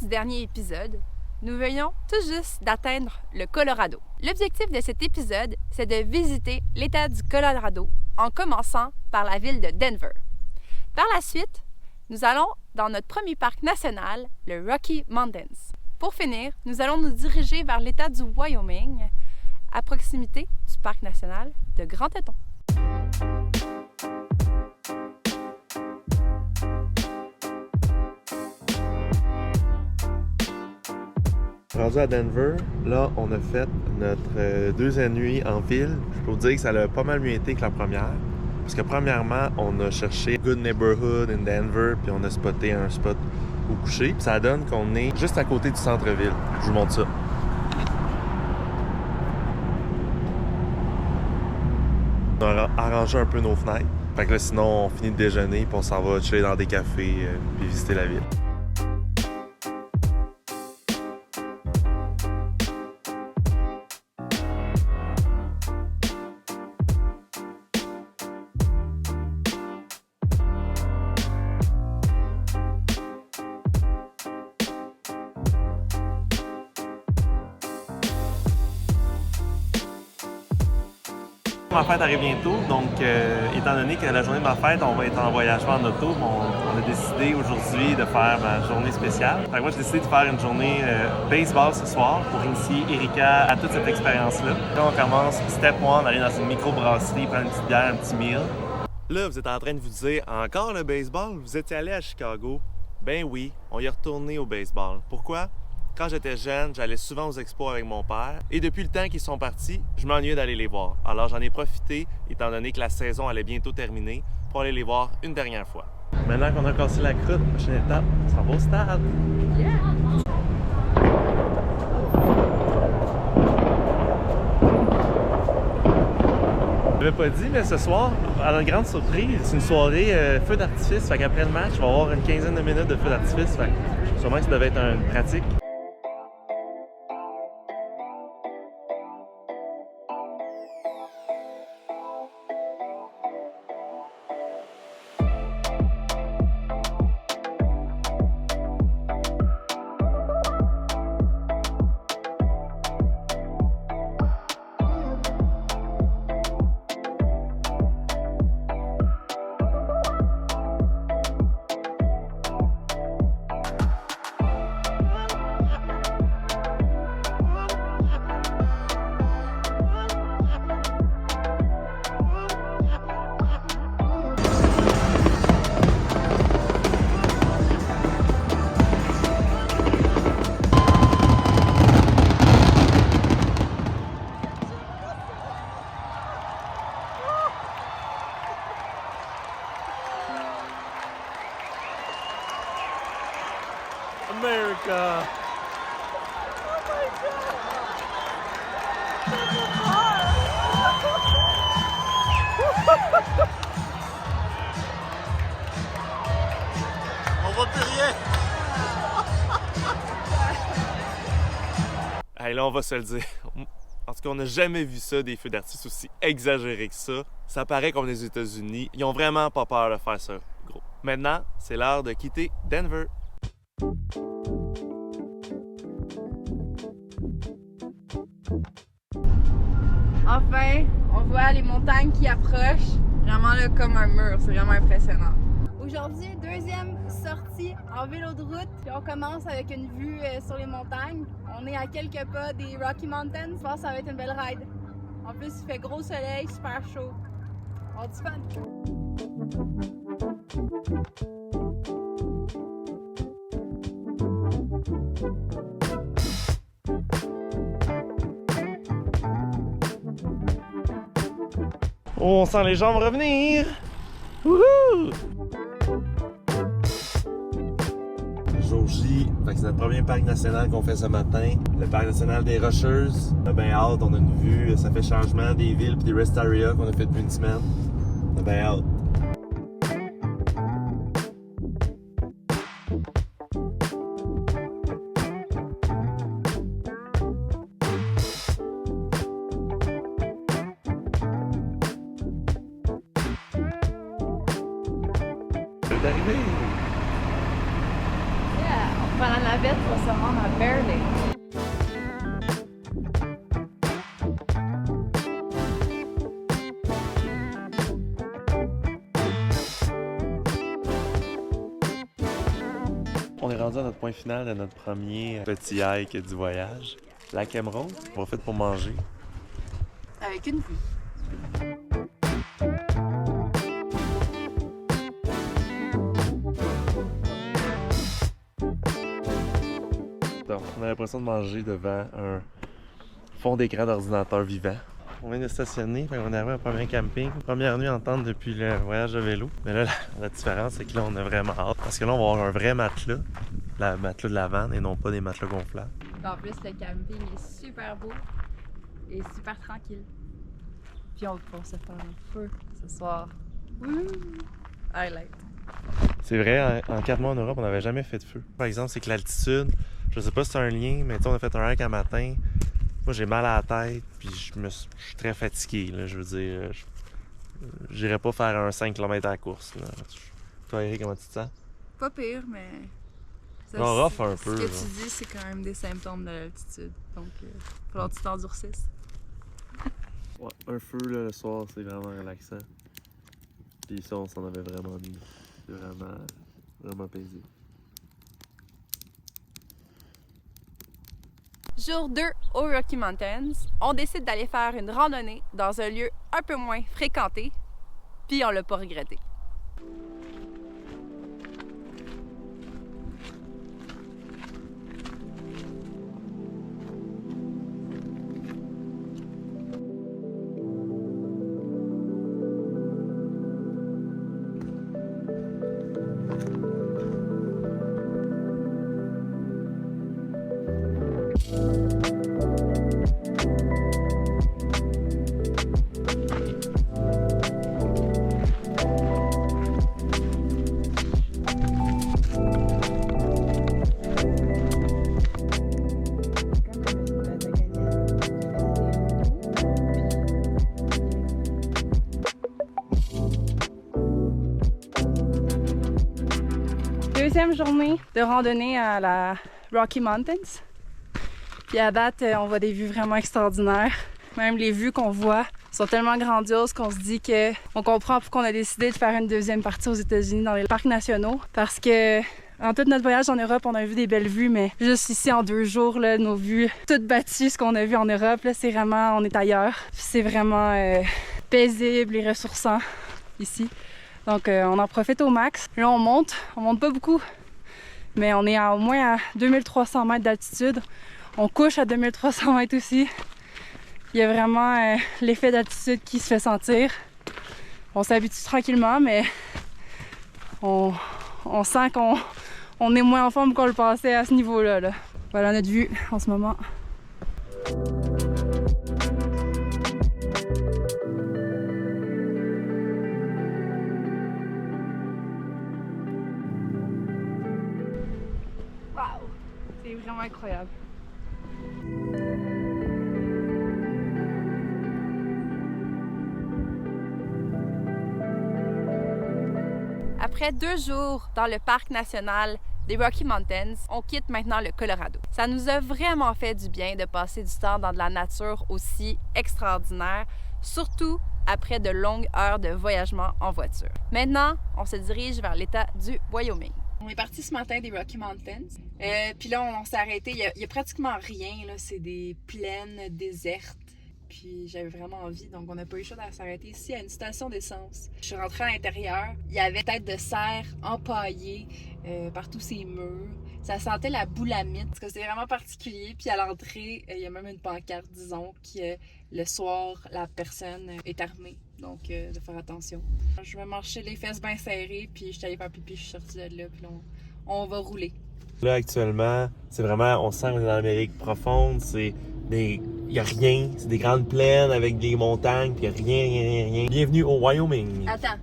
du dernier épisode, nous venions tout juste d'atteindre le Colorado. L'objectif de cet épisode, c'est de visiter l'État du Colorado en commençant par la ville de Denver. Par la suite, nous allons dans notre premier parc national, le Rocky Mountains. Pour finir, nous allons nous diriger vers l'État du Wyoming, à proximité du parc national de Grand Teton. Rendu à Denver, là, on a fait notre deuxième nuit en ville. Je peux vous dire que ça a pas mal mieux été que la première. Parce que premièrement, on a cherché Good Neighborhood in Denver, puis on a spoté un spot au coucher. Puis ça donne qu'on est juste à côté du centre-ville. Je vous montre ça. On a arrangé un peu nos fenêtres. Fait que là, sinon, on finit de déjeuner, puis on s'en va chiller dans des cafés, puis visiter la ville. Ma fête arrive bientôt, donc étant donné que la journée de ma fête, on va être en voyagement en auto, on a décidé aujourd'hui de faire ma journée spéciale. Fait que moi, j'ai décidé de faire une journée baseball ce soir pour initier Erika à toute cette expérience-là. Là, on commence step 1, on arrive dans une micro-brasserie, prendre une petite bière, un petit meal. Là, vous êtes en train de vous dire, encore le baseball? Vous étiez allé à Chicago? Ben oui, on y est retourné au baseball. Pourquoi? Quand j'étais jeune, j'allais souvent aux expos avec mon père. Et depuis le temps qu'ils sont partis, je m'ennuyais d'aller les voir. Alors j'en ai profité, étant donné que la saison allait bientôt terminer, pour aller les voir une dernière fois. Maintenant qu'on a cassé la croûte, prochaine étape, ça va au stade. Yeah. Je l'avais pas dit, mais ce soir, à notre grande surprise, c'est une soirée feu d'artifice. Fait qu'après le match, il va y avoir une quinzaine de minutes de feu d'artifice. Fait que sûrement que ça devait être une pratique. America! Oh my God! On voit plus rien! Hey, là, on va se le dire. En tout cas, on n'a jamais vu ça, des feux d'artifice aussi exagérés que ça. Ça paraît comme les États-Unis. Ils ont vraiment pas peur de faire ça, gros. Maintenant, c'est l'heure de quitter Denver. Enfin, on voit les montagnes qui approchent, vraiment là comme un mur, c'est vraiment impressionnant. Aujourd'hui, deuxième sortie en vélo de route, puis on commence avec une vue sur les montagnes. On est à quelques pas des Rocky Mountains, je pense que ça va être une belle ride. En plus, il fait gros soleil, super chaud. On a du fun! On sent les jambes revenir! Wouhou! Jour J, c'est notre premier parc national qu'on fait ce matin. Le parc national des Rocheuses. On a bien hâte, on a une vue, ça fait changement des villes et des rest areas qu'on a fait depuis une semaine. On a bien hâte. Yeah! prend la navette pour se rendre à Bear Lake. On est rendu à notre point final de notre premier petit hike du voyage. Lac Emeraude, on profite pour manger. Avec une vue. Donc, on a l'impression de manger devant un fond d'écran d'ordinateur vivant. On vient de stationner, on est arrivé au premier camping. Première nuit en tente depuis le voyage de vélo. Mais là, la différence, c'est que là, on a vraiment hâte. Parce que là, on va avoir un vrai matelas. Le matelas de la vanne et non pas des matelas gonflables. En plus, le camping est super beau et super tranquille. Puis on va se faire un feu ce soir. Wouh! Highlight. C'est vrai, en 4 mois en Europe, on n'avait jamais fait de feu. Par exemple, c'est que l'altitude, je sais pas si c'est un lien, mais on a fait un hike un matin. Moi, j'ai mal à la tête, puis je suis très fatigué. Là, je veux dire, j'irais pas faire un 5 km à la course. Là. Toi, Eric, comment tu te sens? Pas pire, mais. Ça, on rough un peu. Ce que là. tu dis, c'est quand même des symptômes de l'altitude. Donc, il va falloir que tu t'endurcisses. Ouais, un feu là, le soir, c'est vraiment relaxant. Puis ça, on s'en avait vraiment mis. C'est vraiment paisible. Jour 2 aux Rocky Mountains, on décide d'aller faire une randonnée dans un lieu un peu moins fréquenté, puis on l'a pas regretté. Deuxième journée de randonnée à la Rocky Mountains. Puis à date, on voit des vues vraiment extraordinaires. Même les vues qu'on voit sont tellement grandioses qu'on se dit qu'on comprend pourquoi on a décidé de faire une deuxième partie aux États-Unis dans les parcs nationaux. Parce que en tout notre voyage en Europe, on a vu des belles vues, mais juste ici en 2 jours, là, nos vues toutes battues, ce qu'on a vu en Europe, là, c'est vraiment, on est ailleurs. Puis c'est vraiment paisible et ressourçant ici. Donc on en profite au max. Là on monte pas beaucoup, mais on est au moins à 2300 mètres d'altitude. On couche à 2300 mètres aussi. Il y a vraiment l'effet d'altitude qui se fait sentir. On s'habitue tranquillement, mais on sent qu'on est moins en forme qu'on le pensait à ce niveau-là. Là. Voilà notre vue en ce moment. Wow! C'est vraiment incroyable. Après 2 jours dans le parc national des Rocky Mountains, on quitte maintenant le Colorado. Ça nous a vraiment fait du bien de passer du temps dans de la nature aussi extraordinaire, surtout après de longues heures de voyagement en voiture. Maintenant, on se dirige vers l'État du Wyoming. On est parti ce matin des Rocky Mountains. Puis là, on s'est arrêté. Il y a pratiquement rien. C'est des plaines désertes. Puis j'avais vraiment envie, donc on n'a pas eu le choix de s'arrêter ici à une station d'essence. Je suis rentrée à l'intérieur, il y avait tête de serre empaillée par tous ces murs. Ça sentait la boulamite, parce que c'est vraiment particulier. Puis à l'entrée, il y a même une pancarte, disons, qui le soir, la personne est armée. Donc de faire attention. Je me marchais les fesses bien serrées, puis je suis allée faire pipi, je suis sortie de là, puis là, on va rouler. Là, actuellement, c'est vraiment, on sent qu'on est dans l'Amérique profonde, il n'y a rien, c'est des grandes plaines avec des montagnes, puis il n'y a rien. Bienvenue au Wyoming. Attends,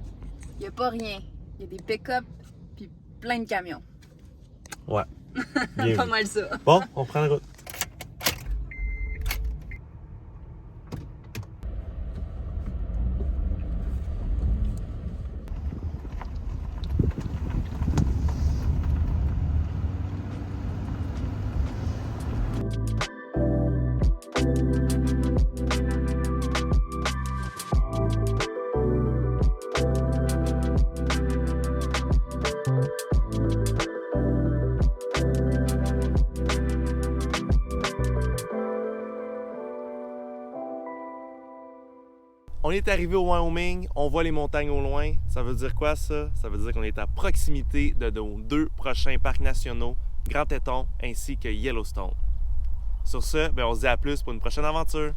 il n'y a pas rien. Il y a des pick-up puis plein de camions. Ouais. Pas mal ça. Bon, on prend la route. est arrivé au Wyoming, on voit les montagnes au loin. Ça veut dire quoi ça? Ça veut dire qu'on est à proximité de nos 2 prochains parcs nationaux, Grand Teton ainsi que Yellowstone. Sur ce, on se dit à plus pour une prochaine aventure.